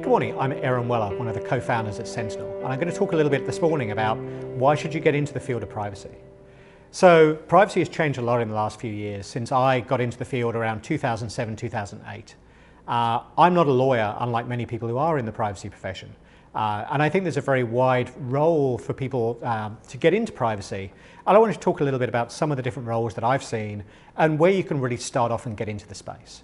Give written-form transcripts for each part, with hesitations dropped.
Good morning, I'm Aaron Weller, one of the co-founders at Sentinel, and I'm going to talk a little bit this morning about why should you get into the field of privacy. So privacy has changed a lot in the last few years since I got into the field around 2007, 2008. I'm not a lawyer, unlike many people who are in the privacy profession. And I think there's a very wide role for people to get into privacy. And I want to talk a little bit about some of the different roles that I've seen and where you can really start off and get into the space.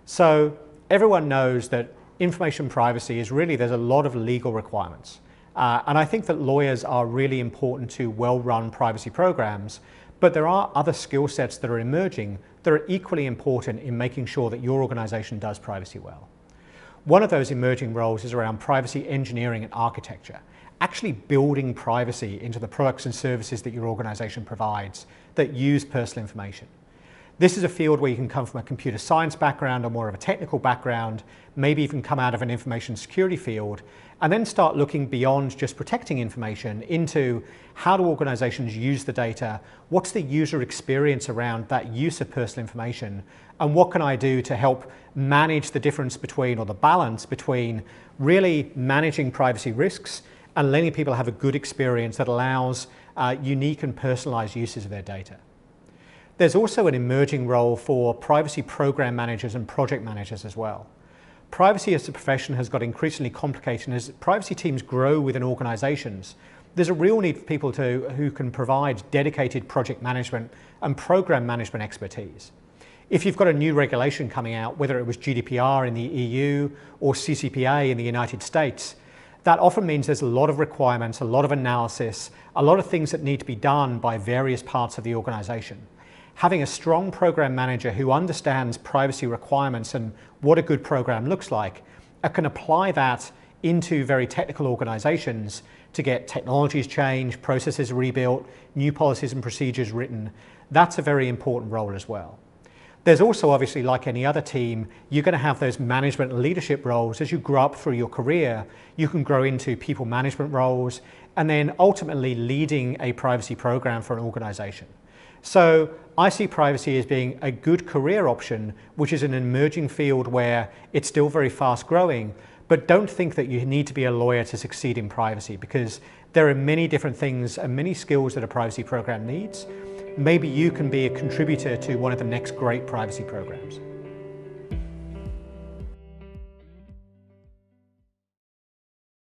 So everyone knows that information privacy is really, there's a lot of legal requirements. And I think that lawyers are really important to well-run privacy programs, but there are other skill sets that are emerging that are equally important in making sure that your organization does privacy well. One of those emerging roles is around privacy engineering and architecture, actually building privacy into the products and services that your organization provides that use personal information. This is a field where you can come from a computer science background or more of a technical background, maybe even come out of an information security field, and then start looking beyond just protecting information into how do organizations use the data, what's the user experience around that use of personal information, and what can I do to help manage the difference between, or the balance between, really managing privacy risks and letting people have a good experience that allows unique and personalized uses of their data. There's also an emerging role for privacy program managers and project managers as well. Privacy as a profession has got increasingly complicated, and as privacy teams grow within organizations, there's a real need for people who can provide dedicated project management and program management expertise. If you've got a new regulation coming out, whether it was GDPR in the EU or CCPA in the United States, that often means there's a lot of requirements, a lot of analysis, a lot of things that need to be done by various parts of the organization. Having a strong program manager who understands privacy requirements and what a good program looks like, can apply that into very technical organizations to get technologies changed, processes rebuilt, new policies and procedures written. That's a very important role as well. There's also, obviously, like any other team, you're going to have those management and leadership roles. As you grow up through your career, you can grow into people management roles and then ultimately leading a privacy program for an organization. So I see privacy as being a good career option, which is an emerging field where it's still very fast growing, but don't think that you need to be a lawyer to succeed in privacy, because there are many different things and many skills that a privacy program needs. Maybe you can be a contributor to one of the next great privacy programs.